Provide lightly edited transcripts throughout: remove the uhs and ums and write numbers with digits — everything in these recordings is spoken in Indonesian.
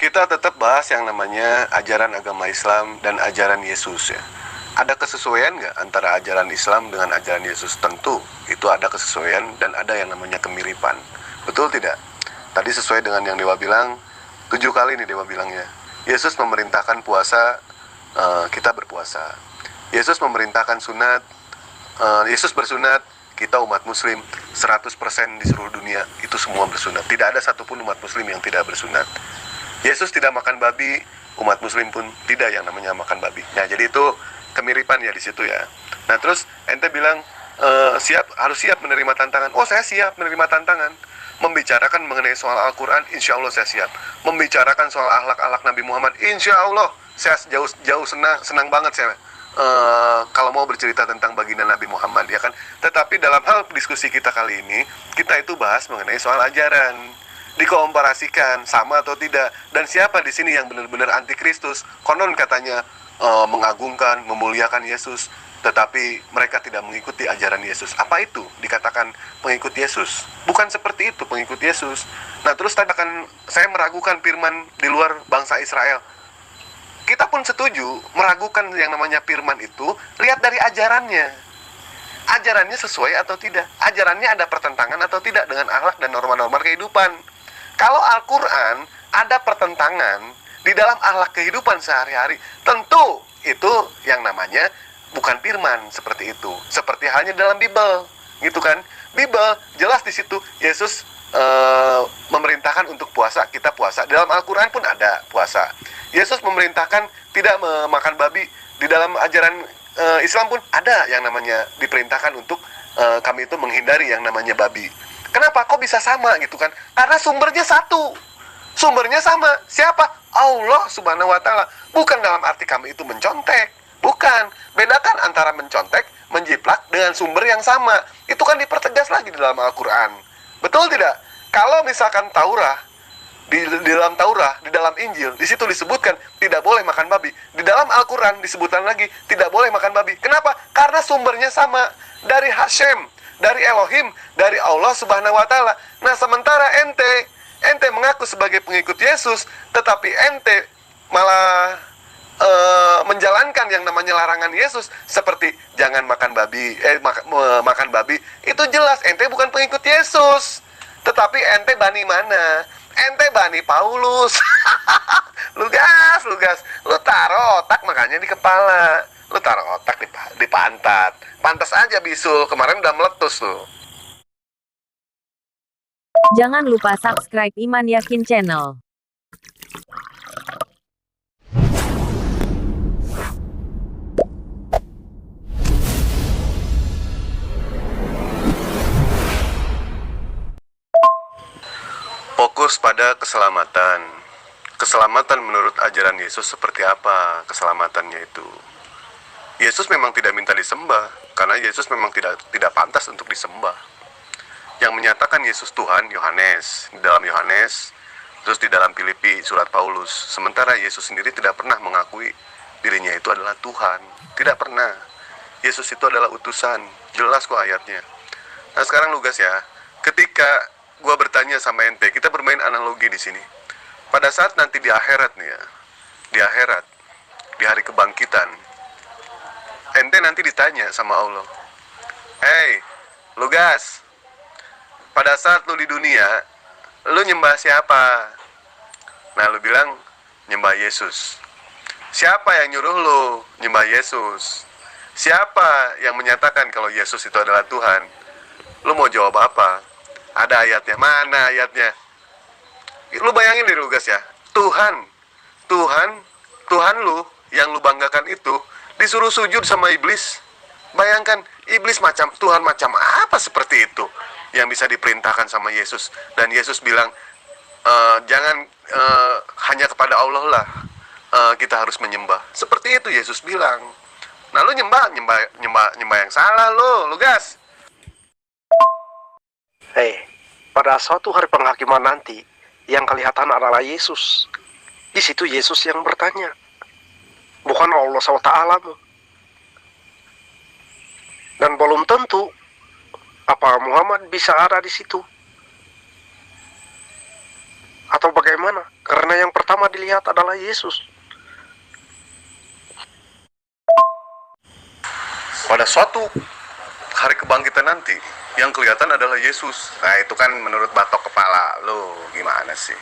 kita tetap bahas yang namanya ajaran agama Islam dan ajaran Yesus ya. Ada kesesuaian nggak antara ajaran Islam dengan ajaran Yesus? Tentu, itu ada kesesuaian dan ada yang namanya kemiripan. Betul tidak? Tadi sesuai dengan yang Dewa bilang, 7 kali nih Dewa bilangnya. Yesus memerintahkan puasa, kita berpuasa. Yesus memerintahkan sunat, Yesus bersunat, kita umat muslim 100% di seluruh dunia itu semua bersunat. Tidak ada satupun umat muslim yang tidak bersunat. Yesus tidak makan babi, umat muslim pun tidak yang namanya makan babi. Nah, jadi itu kemiripan ya di situ ya. Nah, terus ente bilang harus siap menerima tantangan. Oh, saya siap menerima tantangan. Membicarakan mengenai soal Al-Quran, insya Allah saya siap. Membicarakan soal akhlak-akhlak Nabi Muhammad, insya Allah saya jauh senang banget saya. Kalau mau bercerita tentang baginda Nabi Muhammad ya kan. Tetapi dalam hal diskusi kita kali ini, kita itu bahas mengenai soal ajaran, dikomparasikan sama atau tidak, dan siapa di sini yang benar-benar anti Kristus. Konon katanya mengagungkan, memuliakan Yesus, tetapi mereka tidak mengikuti ajaran Yesus. Apa itu dikatakan pengikut Yesus? Bukan seperti itu pengikut Yesus. Nah, terus tadi saya meragukan firman di luar bangsa Israel. Kita pun setuju meragukan yang namanya firman itu, lihat dari ajarannya. Ajarannya sesuai atau tidak? Ajarannya ada pertentangan atau tidak dengan akhlak dan norma-norma kehidupan? Kalau Al-Quran ada pertentangan di dalam akhlak kehidupan sehari-hari, tentu itu yang namanya bukan firman seperti itu. Seperti halnya dalam Bible, gitu kan? Bible jelas di situ Yesus memerintahkan untuk puasa, kita puasa. Dalam Al-Quran pun ada puasa. Yesus memerintahkan tidak memakan babi. Di dalam ajaran Islam pun ada yang namanya diperintahkan untuk kami itu menghindari yang namanya babi. Kenapa? Kok bisa sama gitu kan? Karena sumbernya satu. Sumbernya sama. Siapa? Allah Subhanahu wa Ta'ala. Bukan dalam arti kami itu mencontek. Bukan. Bedakan antara mencontek, menjiplak dengan sumber yang sama. Itu kan dipertegas lagi di dalam Al-Quran. Betul tidak? Kalau misalkan Taurah, di dalam Taurah, di dalam Injil, di situ disebutkan tidak boleh makan babi. Di dalam Al-Quran disebutkan lagi tidak boleh makan babi. Kenapa? Karena sumbernya sama. Dari Hashem, dari Elohim, dari Allah Subhanahu wa Ta'ala. Nah, sementara ente mengaku sebagai pengikut Yesus, tetapi ente malah menjalankan yang namanya larangan Yesus, seperti jangan makan babi, makan babi. Itu jelas ente bukan pengikut Yesus. Tetapi ente bani mana? Ente bani Paulus. Lugas. Lu taruh otak makanya di kepala. Lu taruh otak di pantat. Pantas aja bisul, kemarin udah meletus tuh. Jangan lupa subscribe Iman Yakin Channel. Fokus pada keselamatan. Keselamatan menurut ajaran Yesus seperti apa keselamatannya itu? Yesus memang tidak minta disembah, karena Yesus memang tidak pantas untuk disembah. Yang menyatakan Yesus Tuhan, Yohanes, di dalam Yohanes, terus di dalam Filipi, surat Paulus. Sementara Yesus sendiri tidak pernah mengakui dirinya itu adalah Tuhan. Tidak pernah. Yesus itu adalah utusan. Jelas kok ayatnya. Nah, sekarang Lugas ya, ketika gua bertanya sama ente, kita bermain analogi di sini. Pada saat nanti di akhirat nih ya, di akhirat, di hari kebangkitan, ente nanti ditanya sama Allah, "Hey, Lugas, pada saat lu di dunia, lu nyembah siapa?" Nah, lu bilang, nyembah Yesus. Siapa yang nyuruh lu nyembah Yesus? Siapa yang menyatakan kalau Yesus itu adalah Tuhan? Lu mau jawab apa? Ada ayatnya. Mana ayatnya? Lu bayangin deh Lugas ya, Tuhan lu yang lu banggakan itu disuruh sujud sama iblis. Bayangkan, iblis macam Tuhan macam apa seperti itu yang bisa diperintahkan sama Yesus. Dan Yesus bilang, jangan hanya kepada Allah lah kita harus menyembah. Seperti itu Yesus bilang. Nah, lu nyembah yang salah lu Gas. Pada suatu hari penghakiman nanti, yang kelihatan adalah Yesus. Di situ Yesus yang bertanya, bukan Allah SWT. Dan belum tentu apa Muhammad bisa ada di situ, atau bagaimana? Karena yang pertama pertama dilihat adalah Yesus. Pada suatu hari kebangkitan nanti, yang kelihatan adalah Yesus. Nah, itu kan menurut batok kepala lo, gimana sih?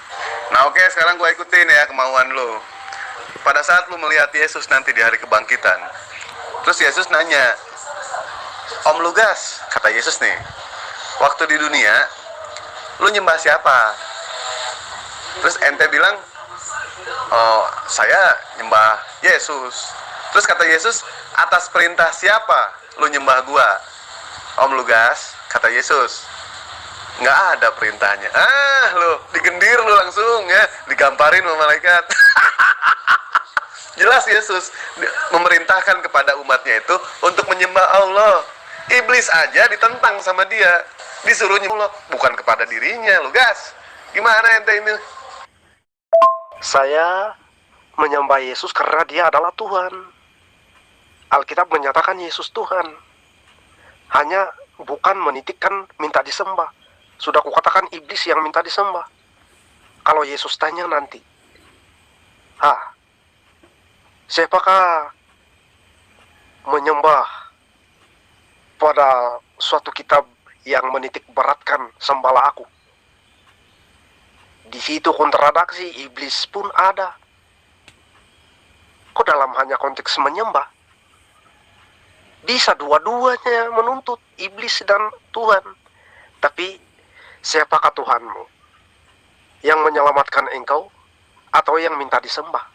Nah, oke, sekarang gue ikutin ya kemauan lo. Pada saat lo melihat Yesus nanti di hari kebangkitan, terus Yesus nanya, Om Lugas, kata Yesus nih, waktu di dunia, lu nyembah siapa? Terus ente bilang, oh, saya nyembah Yesus. Terus kata Yesus, atas perintah siapa lu nyembah gua? Om Lugas, kata Yesus, nggak ada perintahnya. Lu digendir lu langsung ya, digamparin sama malaikat. Jelas Yesus memerintahkan kepada umatnya itu untuk menyembah Allah. Iblis aja ditentang sama dia, disuruh nyembah Allah, bukan kepada dirinya. Lugas, gimana ente ini? Saya menyembah Yesus karena dia adalah Tuhan. Alkitab menyatakan Yesus Tuhan. Hanya bukan menitikkan minta disembah. Sudah kukatakan iblis yang minta disembah. Kalau Yesus tanya nanti, siapakah menyembah pada suatu kitab yang menitik beratkan sembahlah aku? Di situ kontradaksi, iblis pun ada. Kok dalam hanya konteks menyembah? Bisa dua-duanya menuntut, iblis dan Tuhan. Tapi siapakah Tuhanmu? Yang menyelamatkan engkau atau yang minta disembah?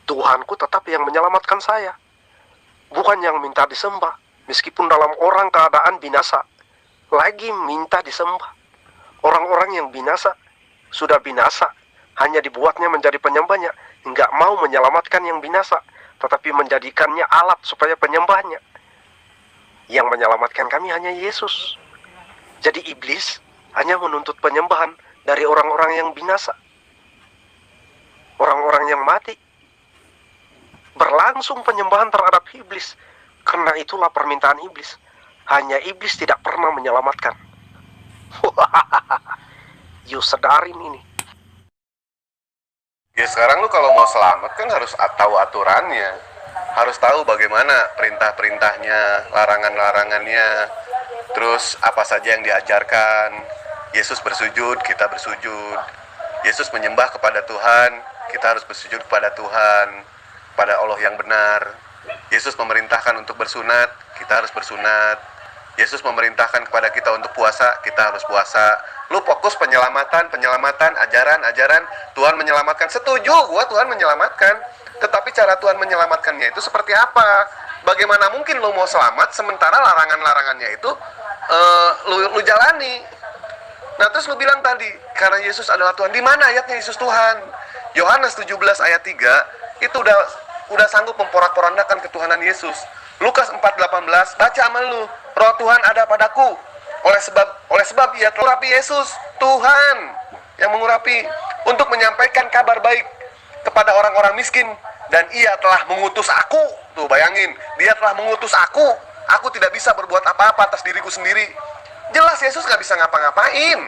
Tuhanku tetap yang menyelamatkan saya, bukan yang minta disembah. Meskipun dalam orang keadaan binasa, lagi minta disembah. Orang-orang yang binasa sudah binasa, hanya dibuatnya menjadi penyembahnya. Enggak mau menyelamatkan yang binasa, tetapi menjadikannya alat supaya penyembahnya. Yang menyelamatkan kami hanya Yesus. Jadi iblis hanya menuntut penyembahan dari orang-orang yang binasa, orang-orang yang mati. Berlangsung penyembahan terhadap iblis. Karena itulah permintaan iblis. Hanya iblis tidak pernah menyelamatkan. Yuk sadarin ini. Ya sekarang lu kalau mau selamat kan harus tahu aturannya, harus tahu bagaimana perintah-perintahnya, larangan-larangannya, terus apa saja yang diajarkan. Yesus bersujud, kita bersujud. Yesus menyembah kepada Tuhan, kita harus bersujud kepada Tuhan, pada Allah yang benar. Yesus memerintahkan untuk bersunat, kita harus bersunat. Yesus memerintahkan kepada kita untuk puasa, kita harus puasa. Lu fokus penyelamatan, ajaran, Tuhan menyelamatkan. Setuju, gua Tuhan menyelamatkan. Tetapi cara Tuhan menyelamatkannya itu seperti apa? Bagaimana mungkin lu mau selamat sementara larangan-larangannya itu lu jalani? Nah terus lu bilang tadi, karena Yesus adalah Tuhan. Di mana ayatnya Yesus Tuhan? Yohanes 17 ayat 3 itu udah sanggup memporak-porandakan ketuhanan Yesus. Lukas 4:18, baca amal lu, Roh Tuhan ada padaku, oleh sebab ia telah mengurapi Yesus, Tuhan yang mengurapi untuk menyampaikan kabar baik kepada orang-orang miskin, dan ia telah mengutus aku. Tuh bayangin, dia telah mengutus aku tidak bisa berbuat apa-apa atas diriku sendiri. Jelas Yesus gak bisa ngapa-ngapain.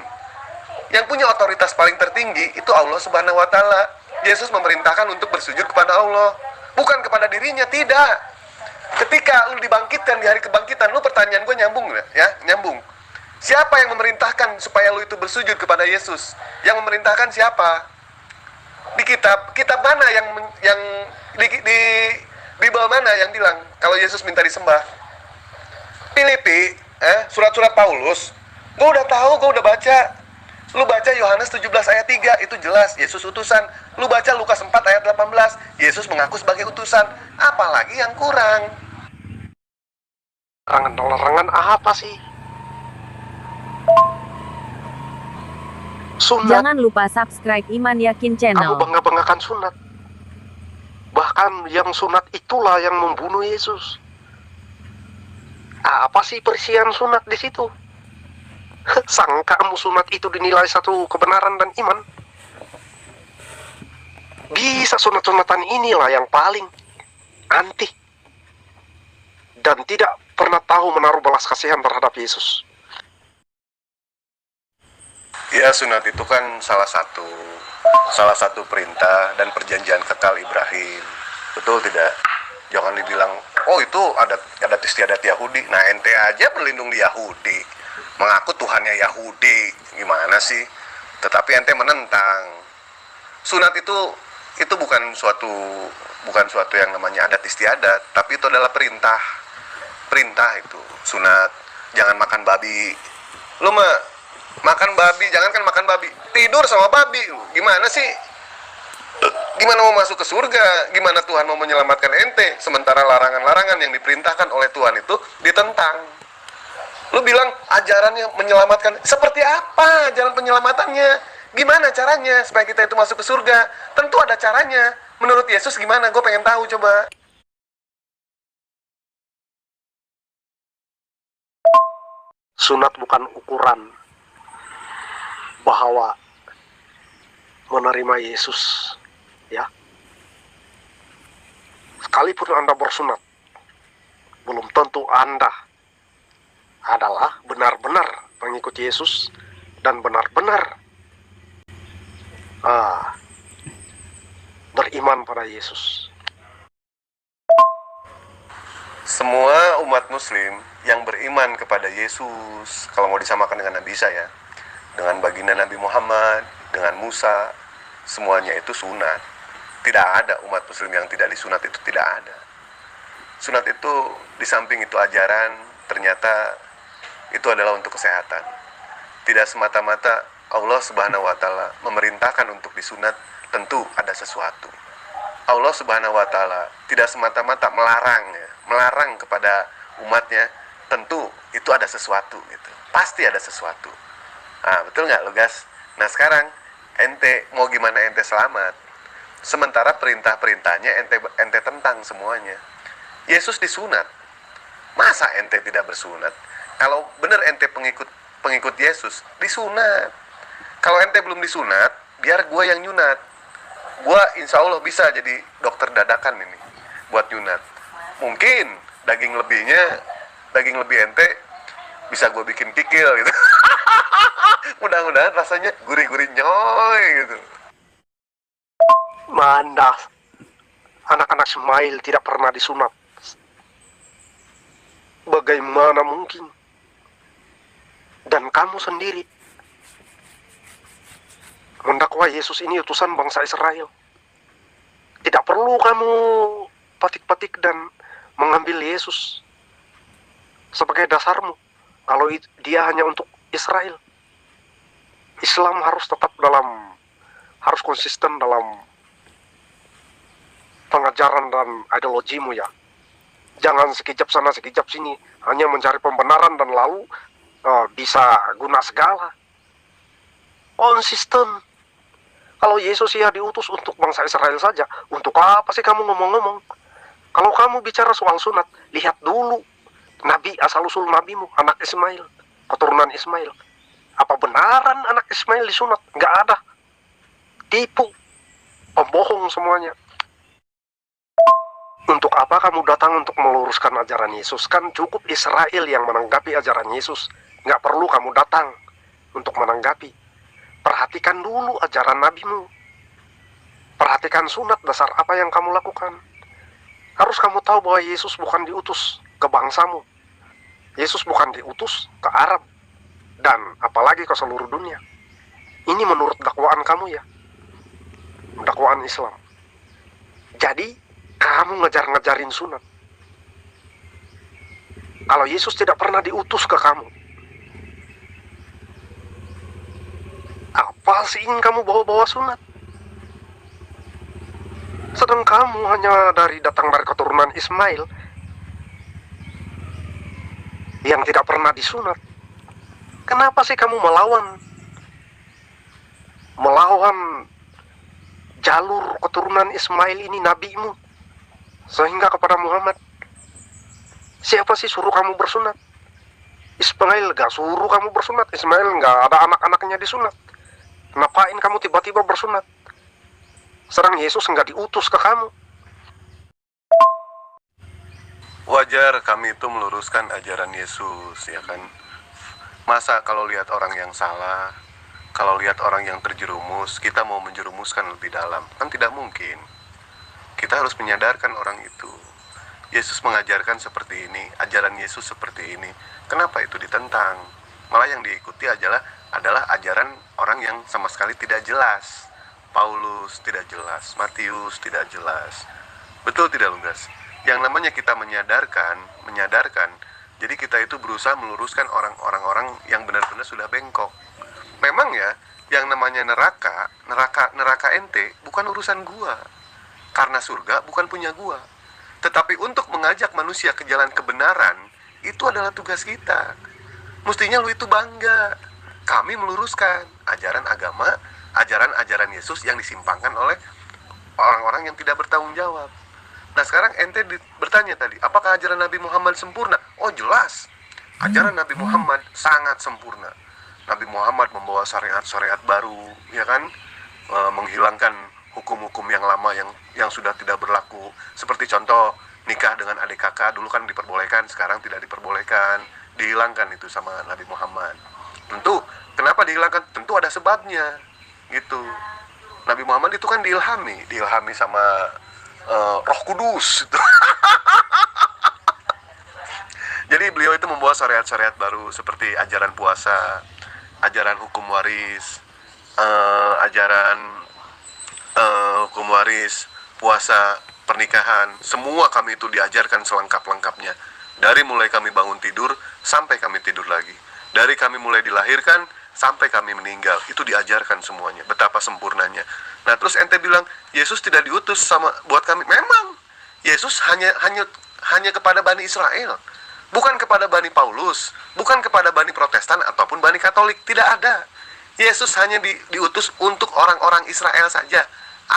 Yang punya otoritas paling tertinggi itu Allah Subhanahu wa Ta'ala. Yesus memerintahkan untuk bersujud kepada Allah, bukan kepada dirinya, tidak. Ketika lu dibangkitkan di hari kebangkitan, lu pertanyaan gue nyambung gak? Ya, nyambung. Siapa yang memerintahkan supaya lu itu bersujud kepada Yesus? Yang memerintahkan siapa? Di kitab mana yang di Bible mana yang bilang kalau Yesus minta disembah? Filipi, surat-surat Paulus. Gue udah tahu, gue udah baca. Lu baca Yohanes 17 ayat 3, itu jelas Yesus utusan. Lu baca Lukas 4 ayat 18, Yesus mengaku sebagai utusan. Apalagi yang kurang? Larangan apa sih? Sunat. Jangan lupa subscribe Iman Yakin Kamu Channel. bangga-banggakan sunat. Bahkan yang sunat itulah yang membunuh Yesus. Apa sih perisian sunat di situ? Sangkamu sunat itu dinilai satu kebenaran dan iman? Bisa sunat-sunatan inilah yang paling anti dan tidak pernah tahu menaruh belas kasihan terhadap Yesus. Ya, sunat itu kan salah satu perintah dan perjanjian kekal Ibrahim. Betul tidak? Jangan dibilang, oh itu adat istiadat Yahudi. Nah, ente aja berlindung di Yahudi, mengaku Tuhannya Yahudi. Gimana sih? Tetapi ente menentang. Sunat itu bukan suatu yang namanya adat istiadat, tapi itu adalah perintah itu. Sunat, jangan makan babi. Lu mah makan babi, jangankan makan babi, tidur sama babi. Gimana sih? Gimana mau masuk ke surga? Gimana Tuhan mau menyelamatkan ente? Sementara larangan-larangan yang diperintahkan oleh Tuhan itu ditentang. Lu bilang ajarannya menyelamatkan. Seperti apa jalan penyelamatannya? Gimana caranya supaya kita itu masuk ke surga? Tentu ada caranya. Menurut Yesus gimana? Gue pengen tahu coba. Sunat bukan ukuran bahwa menerima Yesus, ya. Sekalipun Anda bersunat, belum tentu Anda adalah benar-benar pengikut Yesus dan benar-benar beriman pada Yesus. Semua umat muslim yang beriman kepada Yesus, kalau mau disamakan dengan Nabi Isa ya, dengan baginda Nabi Muhammad, dengan Musa, semuanya itu sunat. Tidak ada umat muslim yang tidak disunat, itu tidak ada. Sunat itu di samping itu ajaran, ternyata itu adalah untuk kesehatan. Tidak semata-mata Allah Subhanahu wa Ta'ala memerintahkan untuk disunat, tentu ada sesuatu. Allah Subhanahu wa Ta'ala tidak semata-mata melarang kepada umatnya, tentu itu ada sesuatu gitu. Pasti ada sesuatu. Nah, betul nggak, Lugas? Nah, sekarang ente mau gimana ente selamat? Sementara perintah-perintahnya ente tentang semuanya. Yesus disunat. Masa ente tidak bersunat? Kalau benar ente pengikut Yesus, disunat. Kalau ente belum disunat, biar gue yang nyunat. Gue insya Allah bisa jadi dokter dadakan ini buat nyunat. Mungkin daging lebih ente bisa gue bikin kikil gitu. Mudah-mudahan rasanya gurih-gurih nyoy gitu. Mana anak-anak Ismail tidak pernah disunat? Bagaimana mungkin? Dan kamu sendiri mendakwa Yesus ini utusan bangsa Israel. Tidak perlu kamu petik-petik dan mengambil Yesus sebagai dasarmu. Kalau dia hanya untuk Israel, Islam harus konsisten dalam pengajaran dan ideologimu ya. Jangan sekejap sana sekejap sini, hanya mencari pembenaran dan lalu bisa guna segala. Konsisten. Kalau Yesus ya diutus untuk bangsa Israel saja, untuk apa sih kamu ngomong-ngomong? Kalau kamu bicara soal sunat, lihat dulu Nabi asal-usul nabimu, anak Ismail, keturunan Ismail. Apa benaran anak Ismail disunat? Nggak ada. Tipu, pembohong semuanya. Untuk apa kamu datang untuk meluruskan ajaran Yesus? Kan cukup Israel yang menanggapi ajaran Yesus. Nggak perlu kamu datang untuk menanggapi. Perhatikan dulu ajaran nabimu. Perhatikan sunat, dasar apa yang kamu lakukan. Harus kamu tahu bahwa Yesus bukan diutus ke bangsamu. Yesus bukan diutus ke Arab. Dan apalagi ke seluruh dunia. Ini menurut dakwaan kamu ya. Dakwaan Islam. Jadi, kamu ngejar-ngejarin sunat. Kalau Yesus tidak pernah diutus ke kamu, apa sih ingin kamu bawa-bawa sunat? Sedang kamu hanya datang dari keturunan Ismail yang tidak pernah disunat. Kenapa sih kamu melawan jalur keturunan Ismail ini, nabimu, sehingga kepada Muhammad? Siapa sih suruh kamu bersunat? Ismail gak suruh kamu bersunat. Ismail gak ada anak-anaknya disunat. Ngapain kamu tiba-tiba bersunat? Sedang Yesus nggak diutus ke kamu. Wajar kami itu meluruskan ajaran Yesus, ya kan? Masa kalau lihat orang yang salah, kalau lihat orang yang terjerumus, kita mau menjerumuskan lebih dalam. Kan tidak mungkin. Kita harus menyadarkan orang itu. Yesus mengajarkan seperti ini, ajaran Yesus seperti ini. Kenapa itu ditentang? Malah yang diikuti adalah ajaran orang yang sama sekali tidak jelas. Paulus tidak jelas, Matius tidak jelas. Betul tidak, Lugas? Yang namanya kita menyadarkan, jadi kita itu berusaha meluruskan orang-orang yang benar-benar sudah bengkok. Memang ya, yang namanya neraka ente bukan urusan gua. Karena surga bukan punya gua. Tetapi untuk mengajak manusia ke jalan kebenaran, itu adalah tugas kita. Mestinya lu itu bangga. Kami meluruskan ajaran agama, ajaran-ajaran Yesus yang disimpangkan oleh orang-orang yang tidak bertanggung jawab. Nah sekarang ente bertanya tadi, apakah ajaran Nabi Muhammad sempurna? Oh jelas, ajaran Nabi Muhammad sangat sempurna. Nabi Muhammad membawa syariat-syariat baru, ya kan, menghilangkan hukum-hukum yang lama yang sudah tidak berlaku. Seperti contoh nikah dengan adik kakak, dulu kan diperbolehkan, sekarang tidak diperbolehkan. Dihilangkan itu sama Nabi Muhammad. Tentu, kenapa dihilangkan? Tentu ada sebabnya, gitu. Nabi Muhammad itu kan diilhami sama Roh Kudus. Jadi beliau itu membawa syariat-syariat baru seperti ajaran puasa, ajaran hukum waris, puasa, pernikahan. Semua kami itu diajarkan selengkap-lengkapnya. Dari mulai kami bangun tidur sampai kami tidur lagi. Dari kami mulai dilahirkan sampai kami meninggal, itu diajarkan semuanya. Betapa sempurnanya. Nah, terus ente bilang Yesus tidak diutus buat kami. Memang Yesus hanya kepada Bani Israel, bukan kepada Bani Paulus, bukan kepada Bani Protestan ataupun Bani Katolik. Tidak ada. Yesus hanya diutus untuk orang-orang Israel saja.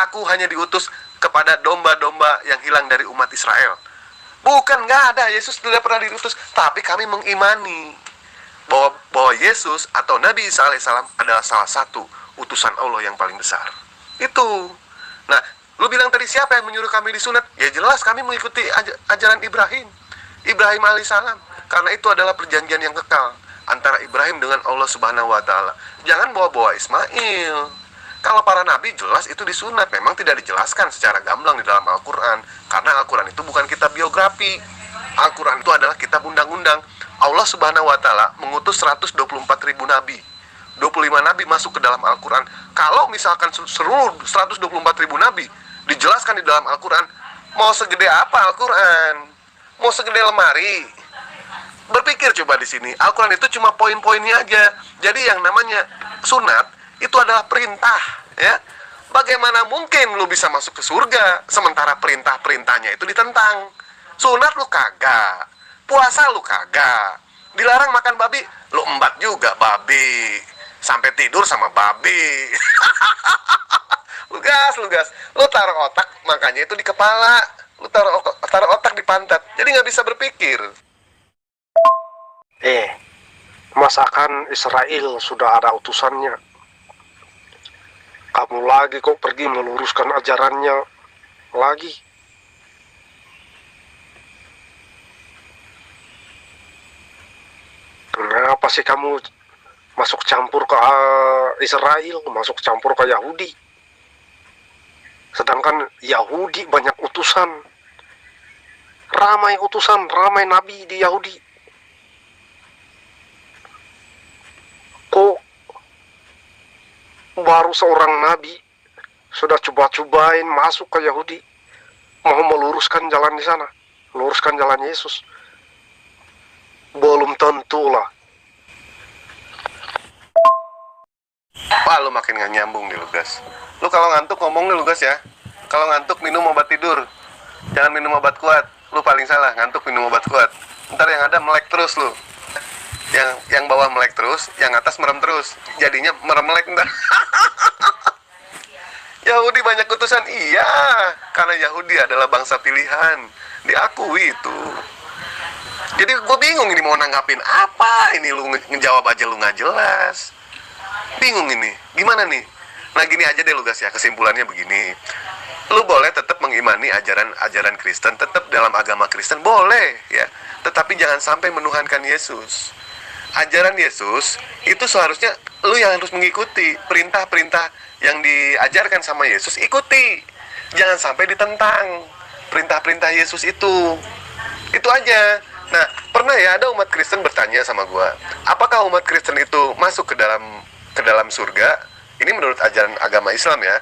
Aku hanya diutus kepada domba-domba yang hilang dari umat Israel. Bukan, nggak ada. Yesus tidak pernah diutus. Tapi kami mengimani bahwa Yesus atau Nabi Isa alaihissalam adalah salah satu utusan Allah yang paling besar. Itu. Nah, lu bilang tadi siapa yang menyuruh kami disunat? Ya jelas kami mengikuti ajaran Ibrahim alaihissalam. Karena itu adalah perjanjian yang kekal antara Ibrahim dengan Allah Subhanahu wa taala. Jangan bawa-bawa Ismail. Kalau para nabi jelas itu disunat, memang tidak dijelaskan secara gamblang di dalam Al-Quran. Karena Al-Quran itu bukan kitab biografi. Al-Quran itu adalah kitab undang-undang. Allah Subhanahu wa taala mengutus 124.000 nabi. 25 nabi masuk ke dalam Al-Quran. Kalau misalkan seluruh 124.000 nabi dijelaskan di dalam Al-Quran, mau segede apa Al-Quran? Mau segede lemari? Berpikir coba di sini. Al-Quran itu cuma poin-poinnya aja. Jadi yang namanya sunat itu adalah perintah, ya. Bagaimana mungkin lu bisa masuk ke surga sementara perintah-perintahnya itu ditentang? Sunat lu kagak, puasa lu kagak, dilarang makan babi, lu embat juga babi, sampai tidur sama babi. Lu gas, lu taruh otak makanya itu di kepala, lu taruh otak di pantat, jadi nggak bisa berpikir. Masakan Israel sudah ada utusannya, kamu lagi kok pergi meluruskan ajarannya lagi? Kenapa sih kamu masuk campur ke Israel, masuk campur ke Yahudi? Sedangkan Yahudi banyak utusan, ramai utusan, ramai nabi di Yahudi. Kok baru seorang nabi sudah coba-cobain masuk ke Yahudi, mau meluruskan jalan di sana, meluruskan jalan Yesus? Belum tentu lah. Wah, lu makin gak nyambung nih, Lugas. Lu kalau ngantuk ngomong nih, Lugas, ya. Kalau ngantuk minum obat tidur, jangan minum obat kuat. Lu paling salah, ngantuk minum obat kuat. Ntar yang ada melek terus lu. Yang bawah melek terus, yang atas merem terus. Jadinya merem-melek ntar. Yahudi banyak utusan, iya. Karena Yahudi adalah bangsa pilihan, diakui itu. Jadi gue bingung ini mau nanggapin apa. Ini lu ngejawab aja lu gak jelas. Bingung ini, gimana nih? Nah gini aja deh Lugas ya, kesimpulannya begini. Lu boleh tetap mengimani ajaran Kristen, tetap dalam agama Kristen boleh ya. Tetapi jangan sampai menuhankan Yesus. ajaran Yesus itu seharusnya lu yang harus mengikuti perintah-perintah yang diajarkan sama Yesus, ikuti. Jangan sampai ditentang perintah-perintah Yesus itu. Itu aja. Nah, pernah ya ada umat Kristen bertanya sama gua, apakah umat Kristen itu masuk ke dalam surga? Ini menurut ajaran agama Islam ya.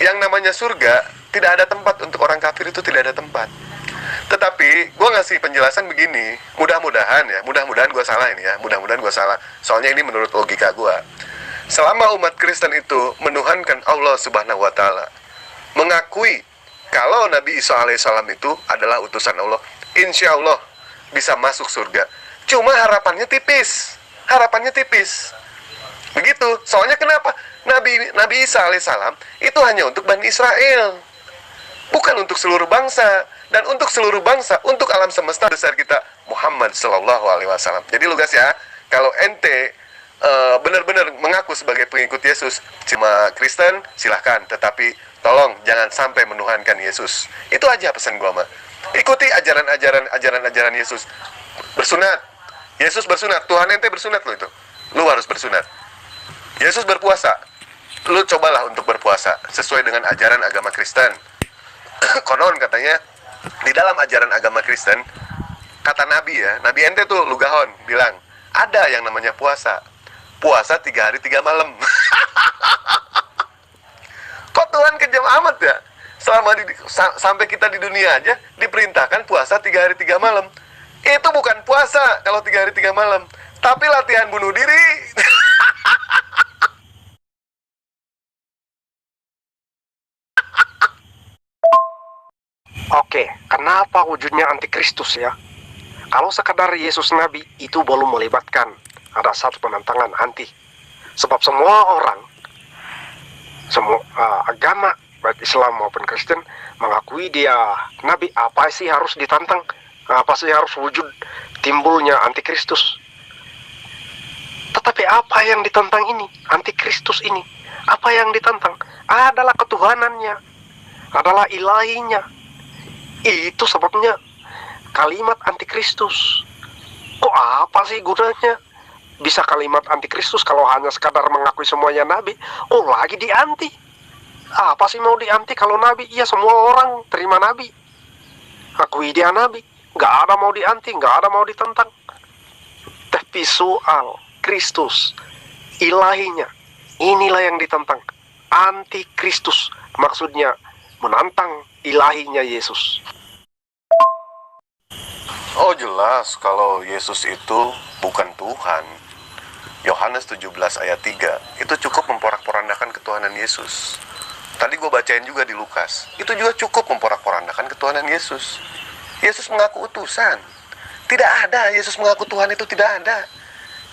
Yang namanya surga tidak ada tempat untuk orang kafir, itu tidak ada tempat. Tetapi gue ngasih penjelasan begini, mudah-mudahan gue salah ini ya, mudah-mudahan gue salah. Soalnya ini menurut logika gue. Selama umat Kristen itu menuhankan Allah Subhanahu Wa Taala, mengakui kalau Nabi Isa alaihissalam itu adalah utusan Allah, insya Allah bisa masuk surga. Cuma harapannya tipis, Begitu. Soalnya kenapa? Nabi Isa alaihissalam itu hanya untuk Bani Israel, bukan untuk seluruh bangsa. Dan untuk seluruh bangsa, untuk alam semesta besar kita, Muhammad Sallallahu Alaihi Wasallam. Jadi lu guys ya, kalau ente benar-benar mengaku sebagai pengikut Yesus, cuma Kristen, silahkan. Tetapi tolong jangan sampai menuhankan Yesus. Itu aja pesan gua mah. Ikuti ajaran Yesus. Bersunat. Yesus bersunat. Tuhan ente bersunat lo itu. Lu harus bersunat. Yesus berpuasa. Lu cobalah untuk berpuasa sesuai dengan ajaran agama Kristen. Konon katanya di dalam ajaran agama Kristen, kata Nabi ya, Nabi ente tuh Lugahon bilang, ada yang namanya puasa 3 hari 3 malam. Kok Tuhan kejam amat ya? Sampai kita di dunia aja diperintahkan puasa 3 hari 3 malam. Itu bukan puasa kalau 3 hari 3 malam, tapi latihan bunuh diri. Oke, kenapa wujudnya antikristus ya? Kalau sekadar Yesus Nabi itu belum melibatkan ada satu penentangan anti. Sebab semua orang, semua agama, baik Islam maupun Kristen, mengakui dia Nabi. Apa sih harus ditantang? Apa sih harus wujud timbulnya antikristus? Tetapi apa yang ditantang ini? Antikristus ini, apa yang ditantang? Adalah ketuhanannya, adalah ilahinya. Itu sebabnya kalimat antikristus. Kok apa sih gunanya? Bisa kalimat antikristus kalau hanya sekadar mengakui semuanya nabi? Oh, lagi dianti. Apa sih mau dianti kalau nabi? Iya, semua orang terima nabi, akui dia nabi. Nggak ada mau dianti, nggak ada mau ditentang. Tapi soal Kristus, ilahinya, inilah yang ditentang. Antikristus, maksudnya menantang ilahinya Yesus. Oh jelas kalau Yesus itu bukan Tuhan. Yohanes 17 ayat 3 itu cukup memporak-porandakan ketuhanan Yesus. Tadi gue bacain juga di Lukas, itu juga cukup memporak-porandakan ketuhanan Yesus. Yesus mengaku utusan. Tidak ada Yesus mengaku Tuhan, itu tidak ada.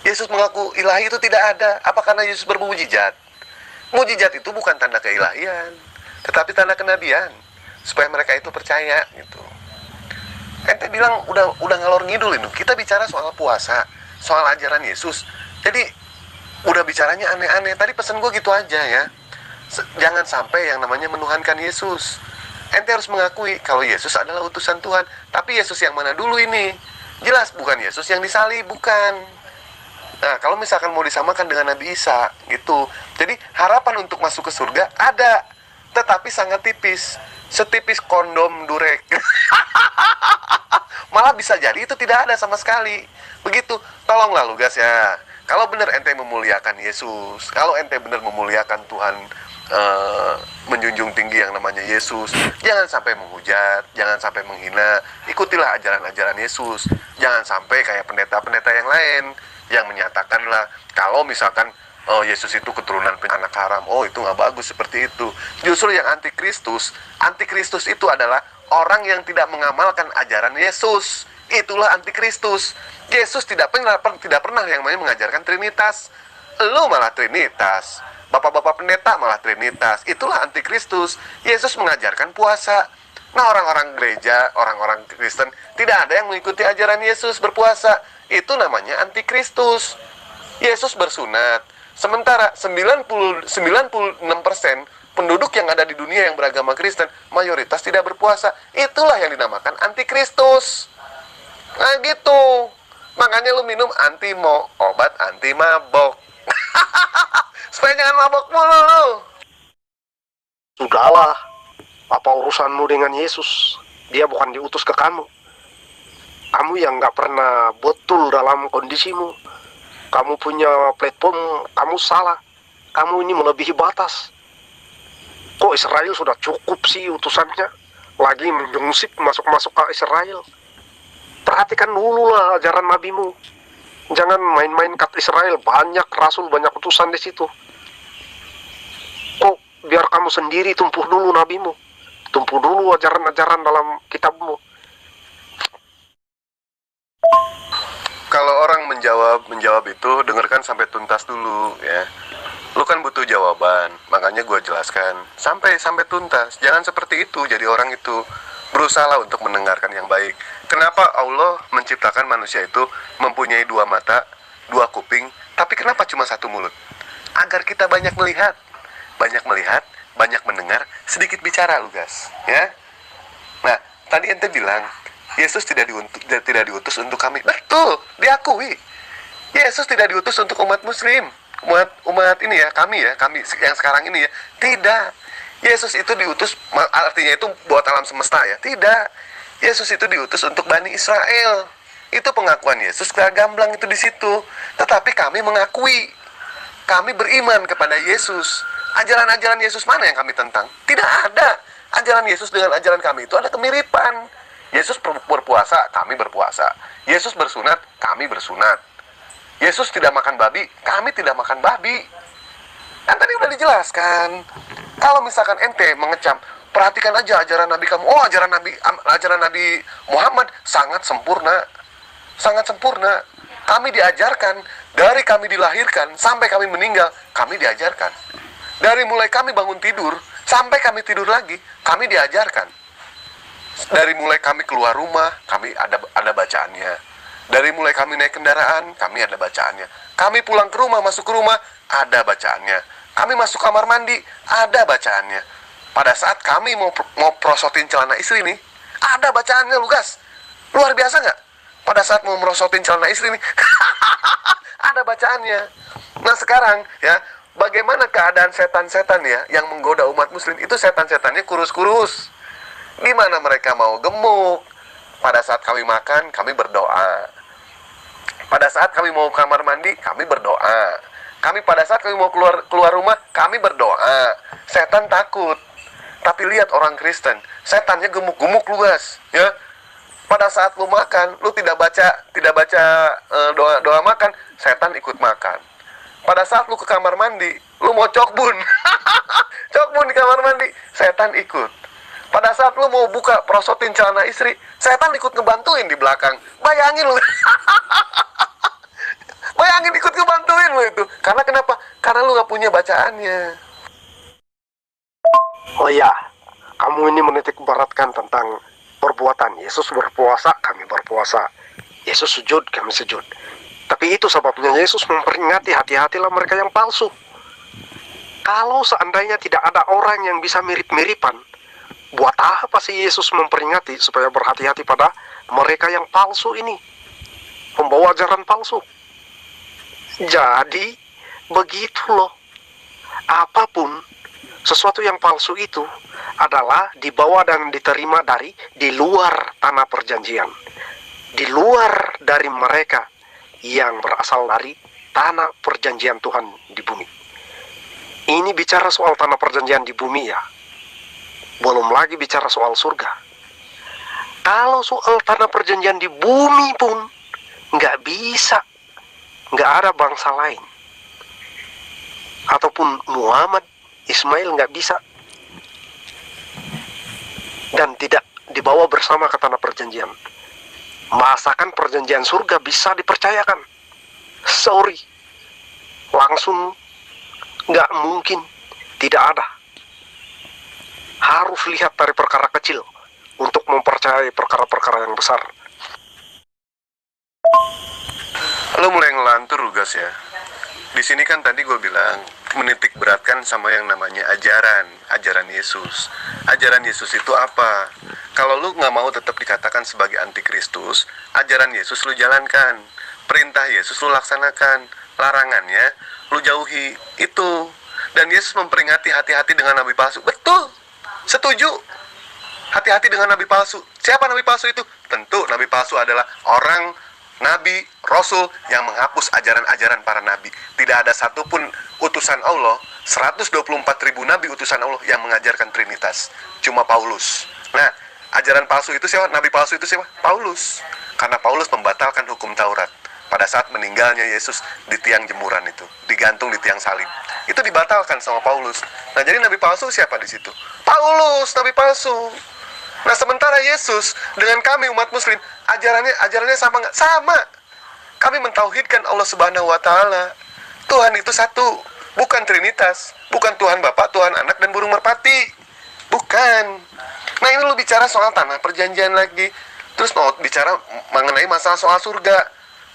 Yesus mengaku ilahi, itu tidak ada. Apa karena Yesus bermujizat? Mujizat itu bukan tanda keilahian, tetapi tanda kenabian, supaya mereka itu percaya gitu. Ente bilang udah ngalor ngidul ini. Kita bicara soal puasa, soal ajaran Yesus. Jadi udah bicaranya aneh-aneh. Tadi pesan gue gitu aja ya. Jangan sampai yang namanya menuhankan Yesus. Ente harus mengakui kalau Yesus adalah utusan Tuhan. Tapi Yesus yang mana dulu ini? Jelas bukan Yesus yang disalib, bukan. Nah, kalau misalkan mau disamakan dengan Nabi Isa gitu. Jadi harapan untuk masuk ke surga ada, tetapi sangat tipis. Setipis kondom durek. Malah bisa jadi itu tidak ada sama sekali. Begitu. Tolonglah lu guys ya. Kalau benar ente memuliakan Yesus, kalau ente benar memuliakan Tuhan, menjunjung tinggi yang namanya Yesus, jangan sampai menghujat, jangan sampai menghina. Ikutilah ajaran-ajaran Yesus. Jangan sampai kayak pendeta-pendeta yang lain yang menyatakanlah kalau misalkan Yesus itu keturunan anak haram. Oh, itu nggak bagus seperti itu. Justru yang antikristus itu adalah orang yang tidak mengamalkan ajaran Yesus. Itulah antikristus. Yesus tidak pernah yang namanya mengajarkan Trinitas. Lu malah Trinitas. Bapak-bapak pendeta malah Trinitas. Itulah antikristus. Yesus mengajarkan puasa. Nah, orang-orang gereja, orang-orang Kristen tidak ada yang mengikuti ajaran Yesus berpuasa. Itu namanya antikristus. Yesus bersunat. Sementara 96% penduduk yang ada di dunia yang beragama Kristen mayoritas tidak berpuasa. Itulah yang dinamakan antikristus. Nah gitu. Makanya lu minum obat anti mabok. Supaya jangan mabok mulu lu. Sudahlah, apa urusanmu dengan Yesus? Dia bukan diutus ke kamu. Kamu yang nggak pernah betul dalam kondisimu. Kamu punya platform, kamu salah. Kamu ini melebihi batas. Kok Israel sudah cukup sih utusannya? Lagi menjungsip masuk-masuk ke Israel. Perhatikan dulu lah ajaran nabimu. Jangan main-main kat Israel. Banyak rasul, banyak utusan di situ. Kok biar kamu sendiri tumpuh dulu nabimu. Tumpuh dulu ajaran-ajaran dalam kitabmu. Kalau orang menjawab itu, dengarkan sampai tuntas dulu ya. Lu kan butuh jawaban, makanya gue jelaskan sampai tuntas. Jangan seperti itu, jadi orang itu berusaha untuk mendengarkan yang baik. Kenapa Allah menciptakan manusia itu mempunyai dua mata, dua kuping, tapi kenapa cuma satu mulut? Agar kita banyak melihat, banyak mendengar, sedikit bicara, lu guys, ya. Nah, tadi ente bilang Yesus tidak diutus untuk kami. Betul, diakui. Yesus tidak diutus untuk umat muslim. Umat ini ya, kami yang sekarang ini ya. Tidak. Yesus itu diutus, artinya itu buat alam semesta ya. Tidak. Yesus itu diutus untuk Bani Israel. Itu pengakuan Yesus, gamblang itu di situ. Tetapi kami mengakui, kami beriman kepada Yesus. Ajaran-ajaran Yesus mana yang kami tentang? Tidak ada. Ajaran Yesus dengan ajaran kami itu ada kemiripan. Yesus berpuasa, kami berpuasa. Yesus bersunat, kami bersunat. Yesus tidak makan babi, kami tidak makan babi. Kan tadi udah dijelaskan. Kalau misalkan ente mengecam, perhatikan aja ajaran Nabi kamu. Oh, ajaran Nabi Muhammad sangat sempurna. Sangat sempurna. Kami diajarkan, dari kami dilahirkan sampai kami meninggal, kami diajarkan. Dari mulai kami bangun tidur, sampai kami tidur lagi, kami diajarkan. Dari mulai kami keluar rumah, kami ada bacaannya. Dari mulai kami naik kendaraan, kami ada bacaannya. Kami pulang ke rumah, masuk ke rumah, ada bacaannya. Kami masuk kamar mandi, ada bacaannya. Pada saat kami mau prosotin celana istri nih, ada bacaannya, Lukas. Luar biasa nggak? Pada saat mau merosotin celana istri nih, ada bacaannya. Nah sekarang ya, bagaimana keadaan setan-setan ya yang menggoda umat muslim? Itu setan-setannya kurus-kurus. Gimana mereka mau gemuk? Pada saat kami makan, kami berdoa. Pada saat kami mau kamar mandi, kami berdoa. Pada saat kami mau keluar rumah, kami berdoa. Setan takut. Tapi lihat orang Kristen, setannya gemuk-gemuk, luas, ya. Pada saat lu makan, lu tidak baca doa makan, setan ikut makan. Pada saat lu ke kamar mandi, lu mau cokbun. Cokbun di kamar mandi, setan ikut. Pada saat lu mau buka prosotin celana istri, setan ikut ngebantuin di belakang. Bayangin lu. Bayangin ikut ngebantuin lu itu. Karena kenapa? Karena lu gak punya bacaannya. Oh ya, kamu ini menitik beratkan tentang perbuatan. Yesus berpuasa, kami berpuasa. Yesus sujud, kami sujud. Tapi itu sebabnya Yesus memperingati, hati-hatilah mereka yang palsu. Kalau seandainya tidak ada orang yang bisa mirip-miripan, buat apa sih Yesus memperingati supaya berhati-hati pada mereka yang palsu ini, pembawa ajaran palsu? Jadi begitu loh. Apapun sesuatu yang palsu itu adalah dibawa dan diterima dari di luar tanah perjanjian, di luar dari mereka yang berasal dari tanah perjanjian Tuhan di bumi. Ini bicara soal tanah perjanjian di bumi ya. Belum lagi bicara soal surga. Kalau soal tanah perjanjian di bumi pun nggak bisa, nggak ada bangsa lain ataupun Muhammad, Ismail nggak bisa dan tidak dibawa bersama ke tanah perjanjian. Masakan perjanjian surga bisa dipercayakan? Sorry, langsung nggak mungkin, tidak ada. Harus lihat dari perkara kecil untuk mempercayai perkara-perkara yang besar. Lo mulai ngelantur, Lugas ya. Di sini kan tadi gue bilang menitik beratkan sama yang namanya ajaran Yesus. Ajaran Yesus itu apa? Kalau lu nggak mau tetap dikatakan sebagai antikristus, ajaran Yesus lu jalankan. Perintah Yesus lu laksanakan, larangannya lu jauhi. Itu. Dan Yesus memperingati hati-hati dengan nabi palsu. Betul, setuju. Hati-hati dengan nabi palsu. Siapa nabi palsu itu? Tentu nabi palsu adalah orang, nabi, rasul yang menghapus ajaran-ajaran para nabi. Tidak ada satupun utusan Allah, 124.000 nabi utusan Allah yang mengajarkan Trinitas. Cuma Paulus. Nah, ajaran palsu itu siapa? Nabi palsu itu siapa? Paulus. Karena Paulus membatalkan hukum Taurat pada saat meninggalnya Yesus di tiang jemuran itu, digantung di tiang salib. Itu dibatalkan sama Paulus. Nah, jadi nabi palsu siapa di situ? Paulus, nabi palsu. Nah, sementara Yesus dengan kami umat muslim, ajarannya sama nggak? Sama. Kami mentauhidkan Allah Subhanahu wa taala. Tuhan itu satu, bukan Trinitas, bukan Tuhan Bapa, Tuhan Anak dan burung merpati. Bukan. Nah, ini lu bicara soal tanah perjanjian lagi. Terus mau bicara mengenai masalah soal surga.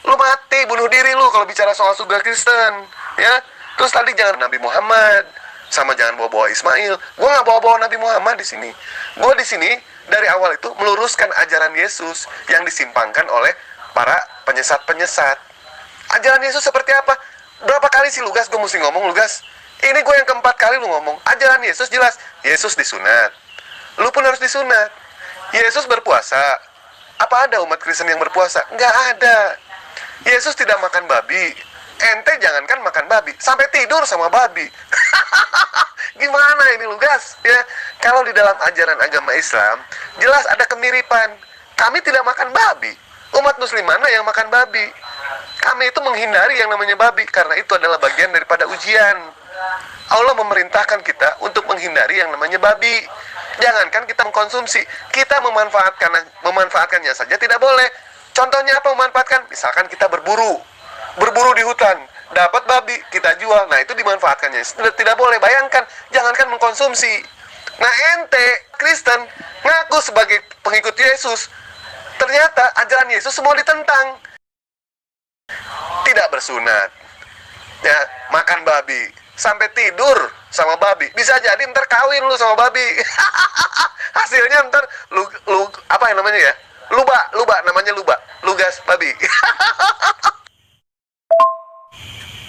Lu mati, bunuh diri lu kalau bicara soal surga Kristen, ya. Terus tadi jangan Nabi Muhammad, sama jangan bawa-bawa Ismail. Gue nggak bawa-bawa Nabi Muhammad di sini. Gue di sini dari awal itu meluruskan ajaran Yesus yang disimpangkan oleh para penyesat-penyesat. Ajaran Yesus seperti apa? Berapa kali sih Lugas gue mesti ngomong, Lugas? Ini gue yang keempat kali lu ngomong. Ajaran Yesus jelas. Yesus disunat. Lu pun harus disunat. Yesus berpuasa. Apa ada umat Kristen yang berpuasa? Nggak ada. Yesus tidak makan babi. Ente jangankan makan babi, sampai tidur sama babi. Gimana ini Lugas? Ya, kalau di dalam ajaran agama Islam jelas ada kemiripan. Kami tidak makan babi. Umat muslim mana yang makan babi? Kami itu menghindari yang namanya babi karena itu adalah bagian daripada ujian. Allah memerintahkan kita untuk menghindari yang namanya babi. Jangankan kita mengkonsumsi, kita memanfaatkannya saja tidak boleh. Contohnya apa memanfaatkan? Misalkan kita berburu di hutan, dapat babi, kita jual. Nah, itu dimanfaatkannya. Tidak boleh. Bayangkan, jangankan mengkonsumsi. Nah, ente Kristen ngaku sebagai pengikut Yesus, ternyata ajaran Yesus semua ditentang. Tidak bersunat, ya, makan babi, sampai tidur sama babi. Bisa jadi ntar kawin lu sama babi. Hasilnya ntar lu apa yang namanya ya? Luba namanya luba. Lugas babi.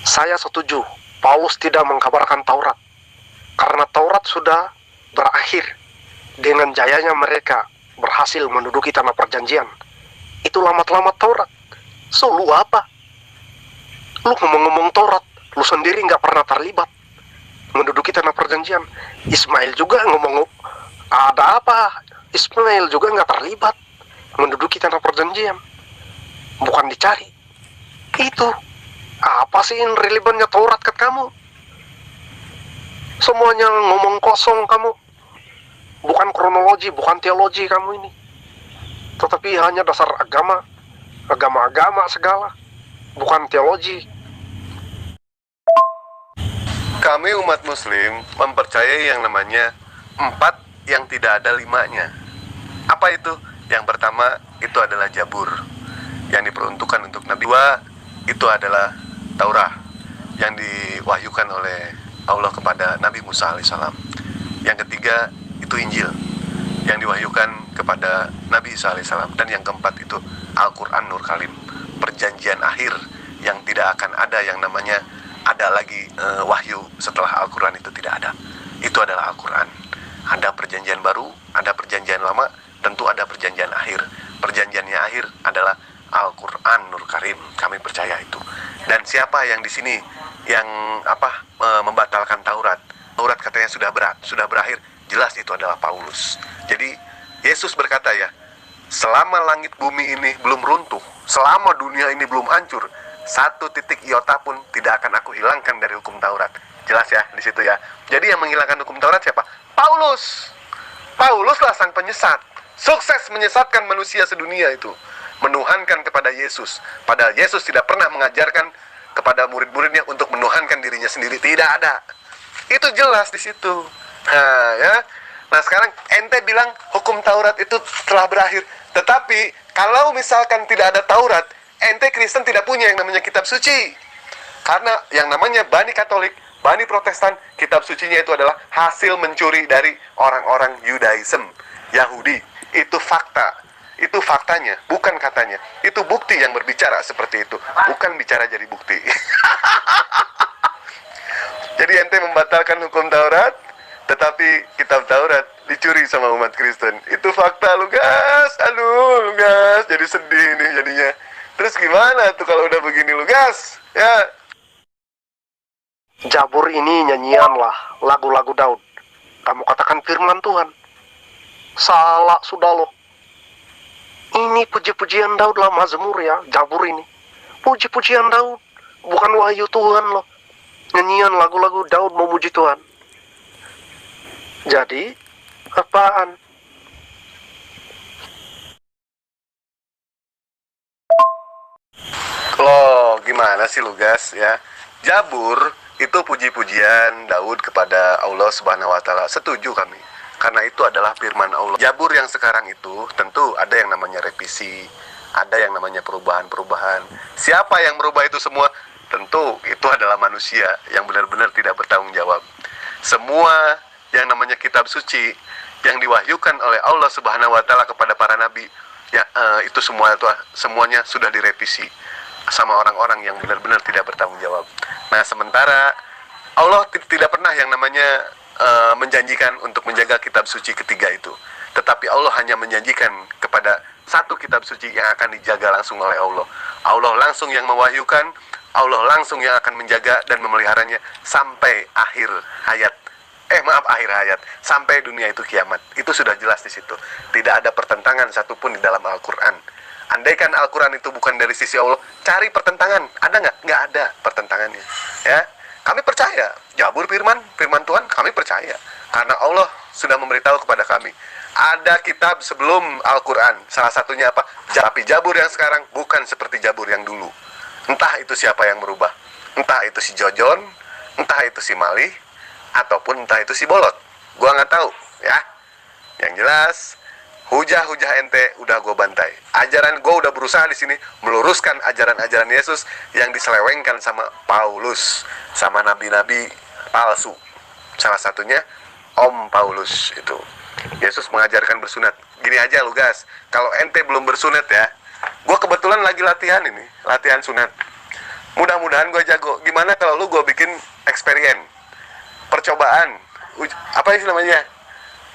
Saya setuju, Paulus tidak mengkabarkan Taurat. Karena Taurat sudah berakhir. Dengan jayanya mereka berhasil menduduki tanah perjanjian. Itu lamat-lamat Taurat. So, lu apa? Lu ngomong-ngomong Taurat, lu sendiri nggak pernah terlibat menduduki tanah perjanjian. Ismail juga ngomong, ada apa? Ismail juga nggak terlibat menduduki tanah perjanjian. Bukan dicari. Itu apa sih yang relevannya Taurat ke kamu? Semuanya ngomong kosong kamu. Bukan kronologi, bukan teologi kamu ini. Tetapi hanya dasar agama segala. Bukan teologi. Kami umat muslim mempercayai yang namanya 4 yang tidak ada 5-nya. Apa itu? Yang pertama itu adalah Jabur yang diperuntukkan untuk Nabi. 2 itu adalah Taurat yang diwahyukan oleh Allah kepada Nabi Musa alaihissalam. Yang ketiga itu Injil yang diwahyukan kepada Nabi Isa alaihissalam. Dan yang keempat itu Al-Quran Nur Kalim, perjanjian akhir yang tidak akan ada yang namanya ada lagi wahyu setelah Al-Quran itu tidak ada. Itu adalah Al-Quran. Ada perjanjian baru, ada perjanjian lama, tentu ada perjanjian akhir. Perjanjiannya akhir adalah Al-Quran Nur Karim. Kami percaya itu. Dan siapa yang di sini yang membatalkan Taurat? Taurat katanya sudah berakhir. Jelas itu adalah Paulus. Jadi Yesus berkata ya, selama langit bumi ini belum runtuh, selama dunia ini belum hancur, 1 titik iota pun tidak akan aku hilangkan dari hukum Taurat. Jelas ya di situ ya. Jadi yang menghilangkan hukum Taurat siapa? Paulus. Pauluslah sang penyesat. Sukses menyesatkan manusia sedunia itu. Menuhankan kepada Yesus. Padahal Yesus tidak pernah mengajarkan kepada murid-muridnya untuk menuhankan dirinya sendiri. Tidak ada. Itu jelas di situ. Nah, ya. Nah, sekarang ente bilang hukum Taurat itu telah berakhir. Tetapi kalau misalkan tidak ada Taurat, ente Kristen tidak punya yang namanya kitab suci. Karena yang namanya Bani Katolik, Bani Protestan, kitab sucinya itu adalah hasil mencuri dari orang-orang Yudaism, Yahudi. Itu fakta. Itu faktanya, bukan katanya. Itu bukti yang berbicara seperti itu, bukan bicara jadi bukti. Jadi ente membatalkan hukum Taurat, tetapi kitab Taurat dicuri sama umat Kristen. Itu fakta lu gas. Aduh lu gas, jadi sedih nih jadinya. Terus gimana tuh kalau udah begini lu gas? Ya. Jabur ini nyanyian lah, lagu-lagu Daud. Kamu katakan firman Tuhan. Salah sudah lo. Ini puji-pujian Daud lah, Mazmur ya, Jabur ini. Puji-pujian Daud, bukan wahyu Tuhan loh. Nyanyian lagu-lagu Daud memuji Tuhan. Jadi, apaan? Loh, gimana sih lu gas ya? Jabur itu puji-pujian Daud kepada Allah Subhanahu wa taala. Setuju kami. Karena itu adalah firman Allah. Jabur yang sekarang itu tentu ada yang namanya revisi, ada yang namanya perubahan-perubahan. Siapa yang merubah itu semua? Tentu itu adalah manusia yang benar-benar tidak bertanggung jawab. Semua yang namanya kitab suci yang diwahyukan oleh Allah Subhanahu wa taala kepada para nabi, ya itu semuanya sudah direvisi sama orang-orang yang benar-benar tidak bertanggung jawab. Nah, sementara Allah tidak pernah yang namanya menjanjikan untuk menjaga kitab suci ketiga itu. Tetapi Allah hanya menjanjikan kepada satu kitab suci yang akan dijaga langsung oleh Allah. Allah langsung yang mewahyukan, Allah langsung yang akan menjaga dan memeliharanya sampai akhir hayat. Akhir hayat, sampai dunia itu kiamat. Itu sudah jelas di situ. Tidak ada pertentangan satupun di dalam Al-Quran. Andaikan Al-Quran itu bukan dari sisi Allah, cari pertentangan. Ada nggak? Nggak ada pertentangannya. Ya, kami percaya. Jabur firman Tuhan, kami percaya. Karena Allah sudah memberitahu kepada kami. Ada kitab sebelum Al-Quran. Salah satunya apa? Tapi Jabur yang sekarang bukan seperti Jabur yang dulu. Entah itu siapa yang merubah. Entah itu si Jojon, entah itu si Malih, ataupun entah itu si Bolot. Gua nggak tahu, ya. Yang jelas, hujah-hujah ente udah gue bantai. Ajaran gue udah berusaha di sini meluruskan ajaran-ajaran Yesus yang diselewengkan sama Paulus, sama nabi-nabi palsu. Salah satunya Om Paulus itu. Yesus mengajarkan bersunat. Gini aja lu gas, kalau ente belum bersunat ya, gue kebetulan lagi latihan sunat. Mudah-mudahan gue jago. Gimana kalau lu gue bikin eksperimen, percobaan, apa sih namanya,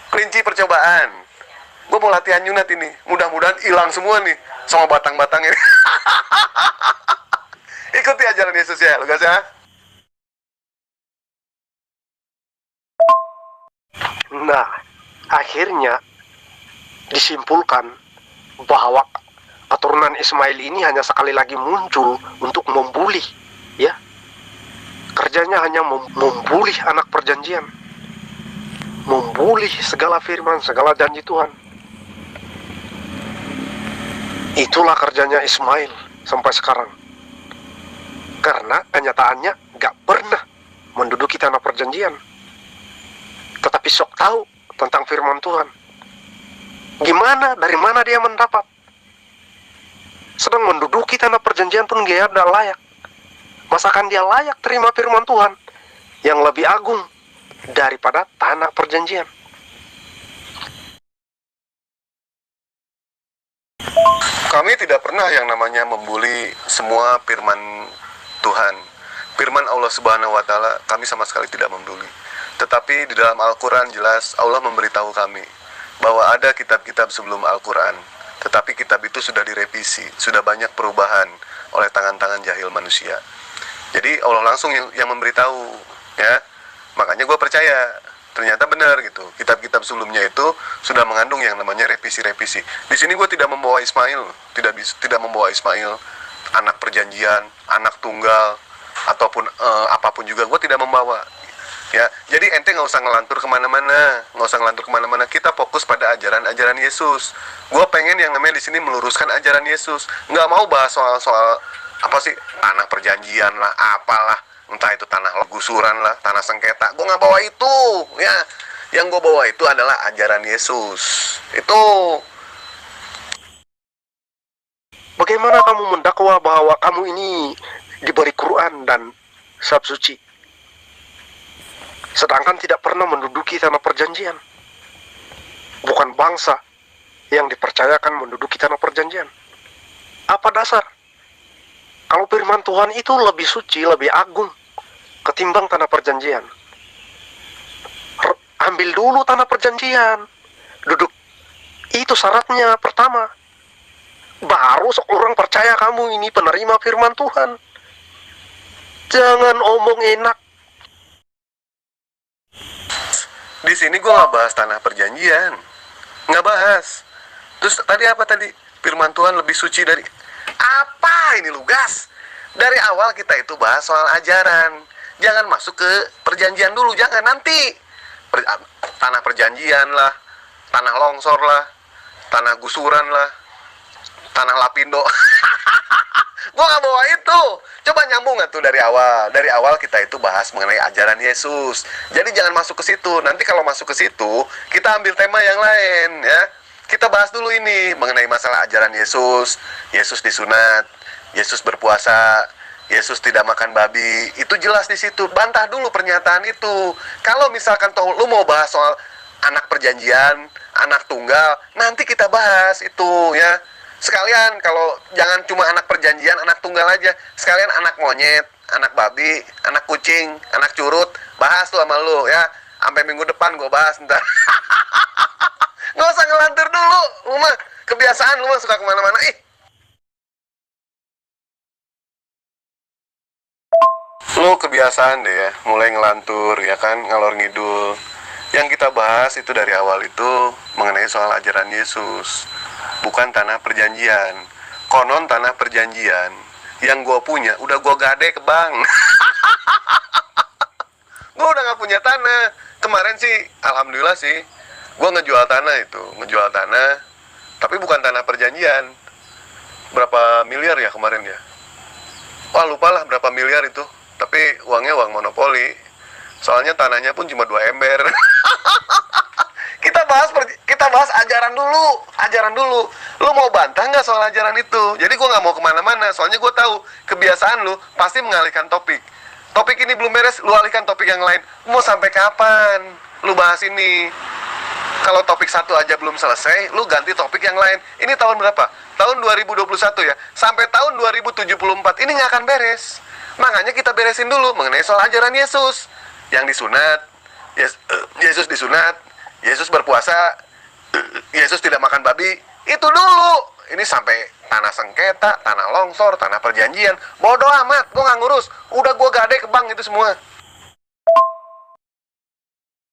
kelinci percobaan. Gue mau latihan nyunat ini, mudah-mudahan hilang semua nih sama batang-batangnya. Ikuti ajaran Yesus ya, lu guys ya. Nah, akhirnya disimpulkan bahwa keturunan Ismail ini hanya sekali lagi muncul untuk membuli, ya. Kerjanya hanya membuli anak perjanjian, membuli segala firman, segala janji Tuhan. Itulah kerjanya Ismail sampai sekarang. Karena kenyataannya gak pernah menduduki tanah perjanjian, tetapi sok tahu tentang firman Tuhan. Gimana, dari mana dia mendapat? Sedang menduduki tanah perjanjian pun dia tidak layak. Masakan dia layak terima firman Tuhan yang lebih agung daripada tanah perjanjian? Kami tidak pernah yang namanya membuli semua firman Tuhan. Firman Allah Subhanahu wa taala kami sama sekali tidak membuli. Tetapi di dalam Al-Quran jelas Allah memberitahu kami bahwa ada kitab-kitab sebelum Al-Quran. Tetapi kitab itu sudah direvisi, sudah banyak perubahan oleh tangan-tangan jahil manusia. Jadi Allah langsung yang memberitahu, ya. Makanya gue percaya, ternyata benar gitu. Kitab-kitab sebelumnya itu sudah mengandung yang namanya revisi-revisi. Di sini gue tidak membawa Ismail, tidak membawa Ismail, anak perjanjian, anak tunggal, ataupun apapun juga gue tidak membawa. Ya, jadi ente nggak usah ngelantur kemana-mana, Kita fokus pada ajaran-ajaran Yesus. Gue pengen yang namanya di sini meluruskan ajaran Yesus. Nggak mau bahas soal apa sih tanah perjanjian lah, apalah, entah itu tanah gusuran lah, tanah sengketa. Gue nggak bawa itu, ya. Yang gue bawa itu adalah ajaran Yesus. Itu. Bagaimana kamu mendakwa bahwa kamu ini diberi Quran dan kitab suci, sedangkan tidak pernah menduduki tanah perjanjian? Bukan bangsa yang dipercayakan menduduki tanah perjanjian. Apa dasar? Kalau firman Tuhan itu lebih suci, lebih agung ketimbang tanah perjanjian. Ambil dulu tanah perjanjian. Duduk. Itu syaratnya pertama. Baru seorang percaya kamu ini penerima firman Tuhan. Jangan omong enak. Di sini gue nggak bahas tanah perjanjian, nggak bahas. Terus tadi apa tadi? Firman Tuhan lebih suci dari apa ini lugas? Dari awal kita itu bahas soal ajaran. Jangan masuk ke perjanjian dulu, jangan nanti. Tanah perjanjian lah, tanah longsor lah, tanah gusuran lah, tanah lapindo. Gue gak bawa itu. Coba nyambung gak tuh dari awal. Dari awal kita itu bahas mengenai ajaran Yesus. Jadi jangan masuk ke situ. Nanti kalau masuk ke situ, kita ambil tema yang lain ya. Kita bahas dulu ini mengenai masalah ajaran Yesus. Yesus disunat, Yesus berpuasa, Yesus tidak makan babi. Itu jelas di situ. Bantah dulu pernyataan itu. Kalau misalkan lu mau bahas soal anak perjanjian, anak tunggal, nanti kita bahas itu ya. Sekalian kalau jangan cuma anak perjanjian, anak tunggal aja. Sekalian anak monyet, anak babi, anak kucing, anak curut. Bahas tuh sama lu ya. Sampai minggu depan gue bahas ntar. Nggak usah ngelantur dulu. Lu mah kebiasaan, lu mah suka kemana-mana. Lu kebiasaan deh ya, mulai ngelantur ya kan, ngalor ngidul. Yang kita bahas itu dari awal itu mengenai soal ajaran Yesus, bukan tanah perjanjian. Konon tanah perjanjian yang gue punya udah gue gade ke bank. Gue udah gak punya tanah. Kemarin sih alhamdulillah sih gue ngejual tanah, tapi bukan tanah perjanjian. Berapa miliar ya kemarin ya? Wah lupa lah berapa miliar itu. Tapi uangnya uang monopoli. Soalnya tanahnya pun cuma 2 ember. Kita bahas ajaran dulu. Lu mau bantah nggak soal ajaran itu? Jadi gue nggak mau kemana-mana. Soalnya gue tahu kebiasaan lu pasti mengalihkan topik. Topik ini belum beres, lu alihkan topik yang lain. Mau sampai kapan lu bahas ini? Kalau topik satu aja belum selesai, lu ganti topik yang lain. Ini tahun berapa? Tahun 2021 ya. Sampai tahun 2074 ini nggak akan beres. Makanya kita beresin dulu mengenai soal ajaran Yesus. Yang disunat, Yesus disunat, Yesus berpuasa, Yesus tidak makan babi. Itu dulu. Ini sampai tanah sengketa, tanah longsor, tanah perjanjian. Bodoh amat, gue nggak ngurus. Udah gue gade ke bank itu semua.